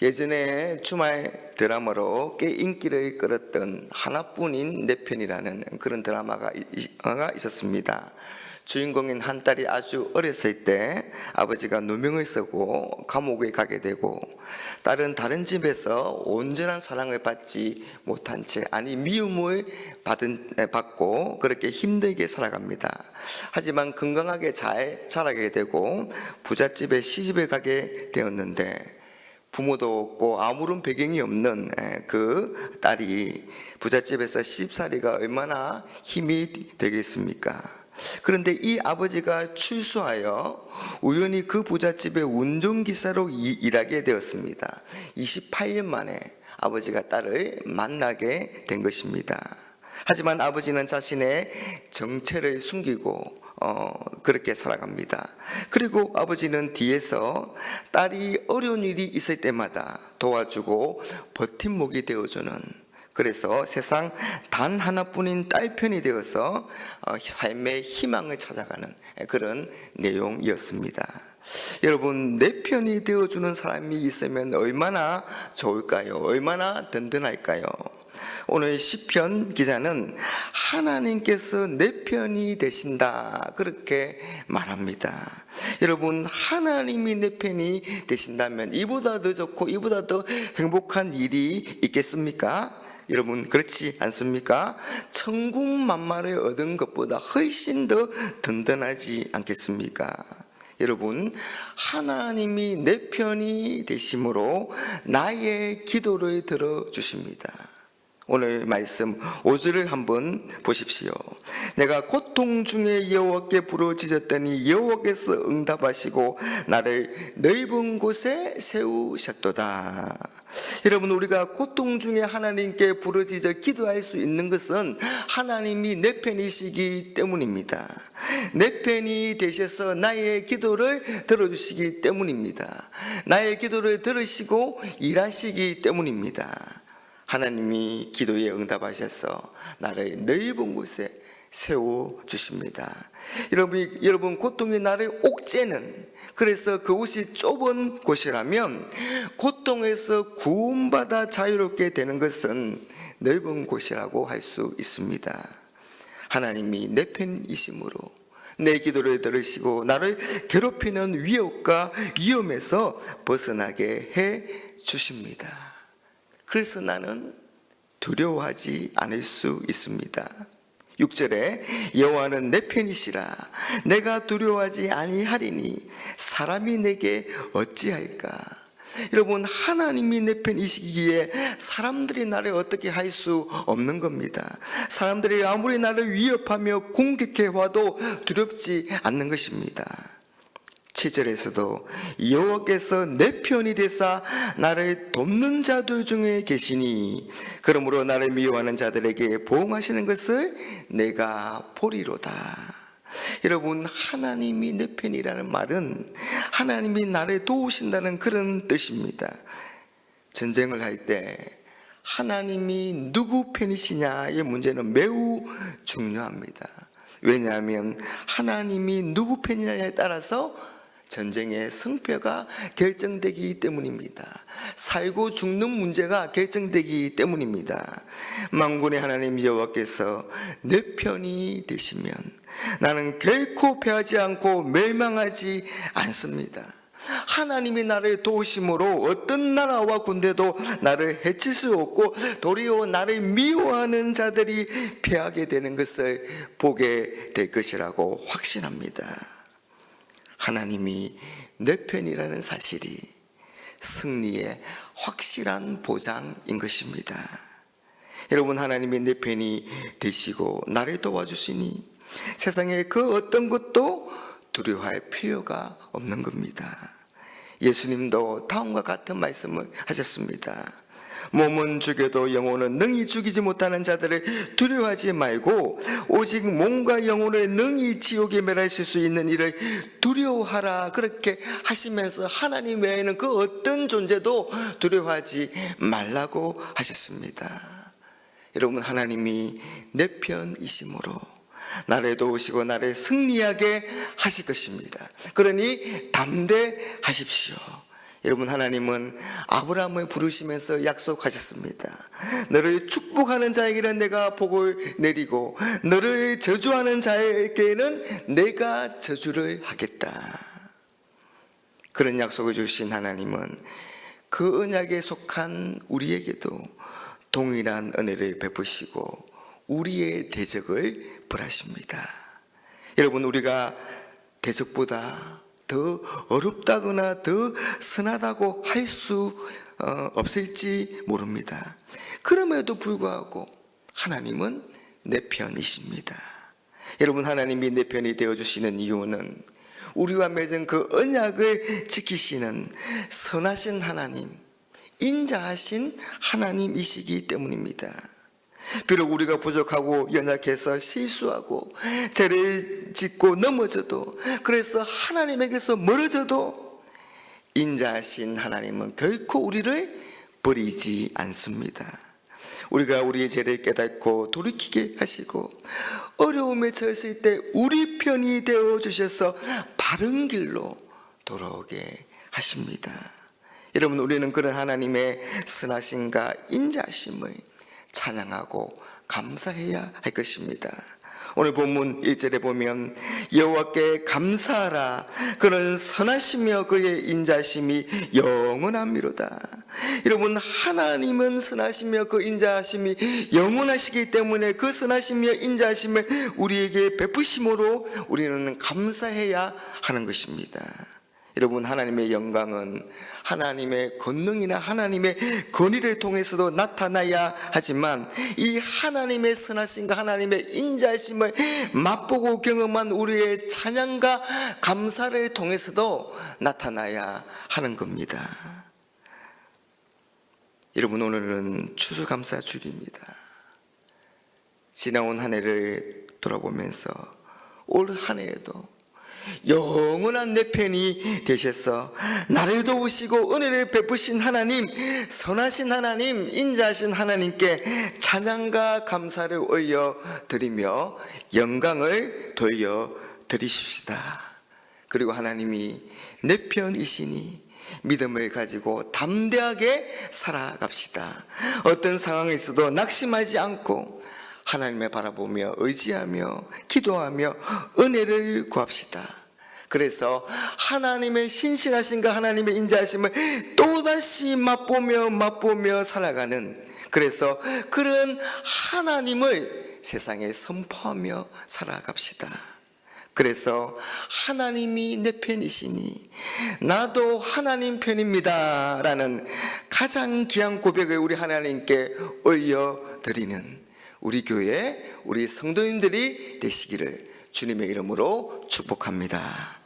예전에 주말 드라마로 꽤 인기를 끌었던 하나뿐인 내 편이라는 그런 드라마가 있었습니다. 주인공인 한 딸이 아주 어렸을 때 아버지가 누명을 쓰고 감옥에 가게 되고, 딸은 다른 집에서 온전한 사랑을 받지 못한 채, 아니 미움을 받고 그렇게 힘들게 살아갑니다. 하지만 건강하게 잘 자라게 되고 부잣집에 시집을 가게 되었는데, 부모도 없고 아무런 배경이 없는 그 딸이 부잣집에서 시집살이가 얼마나 힘이 되겠습니까? 그런데 이 아버지가 출소하여 우연히 그 부잣집의 운전기사로 일하게 되었습니다. 28년 만에 아버지가 딸을 만나게 된 것입니다. 하지만 아버지는 자신의 정체를 숨기고 그렇게 살아갑니다. 그리고 아버지는 뒤에서 딸이 어려운 일이 있을 때마다 도와주고 버팀목이 되어주는, 그래서 세상 단 하나뿐인 딸 편이 되어서 삶의 희망을 찾아가는 그런 내용이었습니다. 여러분, 내 편이 되어주는 사람이 있으면 얼마나 좋을까요? 얼마나 든든할까요? 오늘 시편 기자는 하나님께서 내 편이 되신다, 그렇게 말합니다. 여러분, 하나님이 내 편이 되신다면 이보다 더 좋고 이보다 더 행복한 일이 있겠습니까? 여러분, 그렇지 않습니까? 천국 만마를 얻은 것보다 훨씬 더 든든하지 않겠습니까? 여러분, 하나님이 내 편이 되심으로 나의 기도를 들어주십니다. 오늘 말씀 5절을 한번 보십시오. 내가 고통 중에 여호와께 부르짖었더니 여호와께서 응답하시고 나를 넓은 곳에 세우셨도다. 여러분, 우리가 고통 중에 하나님께 부르짖어 기도할 수 있는 것은 하나님이 내 편이시기 때문입니다. 내 편이 되셔서 나의 기도를 들어주시기 때문입니다. 나의 기도를 들으시고 일하시기 때문입니다. 하나님이 기도에 응답하셔서 나를 넓은 곳에 세워주십니다. 여러분, 고통이 나를 옥죄는, 그래서 그곳이 좁은 곳이라면 고통에서 구원받아 자유롭게 되는 것은 넓은 곳이라고 할 수 있습니다. 하나님이 내 편이심으로 내 기도를 들으시고 나를 괴롭히는 위협과 위험에서 벗어나게 해 주십니다. 그래서 나는 두려워하지 않을 수 있습니다. 6절에 여호와는 내 편이시라 내가 두려워하지 아니하리니 사람이 내게 어찌할까. 여러분, 하나님이 내 편이시기에 사람들이 나를 어떻게 할 수 없는 겁니다. 사람들이 아무리 나를 위협하며 공격해 와도 두렵지 않는 것입니다. 7절에서도 여호와께서 내 편이 되사 나를 돕는 자들 중에 계시니 그러므로 나를 미워하는 자들에게 보응하시는 것을 내가 보리로다. 여러분, 하나님이 내 편이라는 말은 하나님이 나를 도우신다는 그런 뜻입니다. 전쟁을 할 때 하나님이 누구 편이시냐의 문제는 매우 중요합니다. 왜냐하면 하나님이 누구 편이냐에 따라서 전쟁의 승패가 결정되기 때문입니다. 살고 죽는 문제가 결정되기 때문입니다. 만군의 하나님 여호와께서 내 편이 되시면 나는 결코 패하지 않고 멸망하지 않습니다. 하나님이 나를 도우심으로 어떤 나라와 군대도 나를 해칠 수 없고 도리어 나를 미워하는 자들이 패하게 되는 것을 보게 될 것이라고 확신합니다. 하나님이 내 편이라는 사실이 승리의 확실한 보장인 것입니다. 여러분, 하나님이 내 편이 되시고 나를 도와주시니 세상에 그 어떤 것도 두려워할 필요가 없는 겁니다. 예수님도 다음과 같은 말씀을 하셨습니다. 몸은 죽여도 영혼은 능히 죽이지 못하는 자들을 두려워하지 말고 오직 몸과 영혼을 능히 지옥에 멸하실 수 있는 일을 두려워하라, 그렇게 하시면서 하나님 외에는 그 어떤 존재도 두려워하지 말라고 하셨습니다. 여러분, 하나님이 내 편이심으로 나를 도우시고 나를 승리하게 하실 것입니다. 그러니 담대하십시오. 여러분, 하나님은 아브라함을 부르시면서 약속하셨습니다. 너를 축복하는 자에게는 내가 복을 내리고 너를 저주하는 자에게는 내가 저주를 하겠다. 그런 약속을 주신 하나님은 그 언약에 속한 우리에게도 동일한 은혜를 베푸시고 우리의 대적을 벌하십니다. 여러분, 우리가 대적보다 더 어렵다거나 더 선하다고 할 수 없을지 모릅니다. 그럼에도 불구하고 하나님은 내 편이십니다. 여러분, 하나님이 내 편이 되어주시는 이유는 우리와 맺은 그 언약을 지키시는 선하신 하나님, 인자하신 하나님이시기 때문입니다. 비록 우리가 부족하고 연약해서 실수하고 죄를 짓고 넘어져도, 그래서 하나님에게서 멀어져도 인자하신 하나님은 결코 우리를 버리지 않습니다. 우리가 우리의 죄를 깨닫고 돌이키게 하시고 어려움에 처했을 때 우리 편이 되어 주셔서 바른 길로 돌아오게 하십니다. 여러분, 우리는 그런 하나님의 선하심과 인자하심을 찬양하고 감사해야 할 것입니다. 오늘 본문 1절에 보면 여호와께 감사하라, 그는 선하시며 그의 인자하심이 영원함이로다. 여러분, 하나님은 선하시며 그 인자하심이 영원하시기 때문에 그 선하시며 인자하심을 우리에게 베푸심으로 우리는 감사해야 하는 것입니다. 여러분, 하나님의 영광은 하나님의 권능이나 하나님의 권위를 통해서도 나타나야 하지만 이 하나님의 선하심과 하나님의 인자하심을 맛보고 경험한 우리의 찬양과 감사를 통해서도 나타나야 하는 겁니다. 여러분, 오늘은 추수감사주일입니다. 지나온 한 해를 돌아보면서 올 한 해에도 영원한 내 편이 되셔서 나를 도우시고 은혜를 베푸신 하나님, 선하신 하나님, 인자하신 하나님께 찬양과 감사를 올려드리며 영광을 돌려드리십시다. 그리고 하나님이 내 편이시니 믿음을 가지고 담대하게 살아갑시다. 어떤 상황에서도 낙심하지 않고 하나님을 바라보며 의지하며 기도하며 은혜를 구합시다. 그래서 하나님의 신실하심과 하나님의 인자하심을 또다시 맛보며 살아가는, 그래서 그런 하나님을 세상에 선포하며 살아갑시다. 그래서 하나님이 내 편이시니 나도 하나님 편입니다 라는 가장 귀한 고백을 우리 하나님께 올려드리는 우리 교회, 우리 성도님들이 되시기를 주님의 이름으로 축복합니다.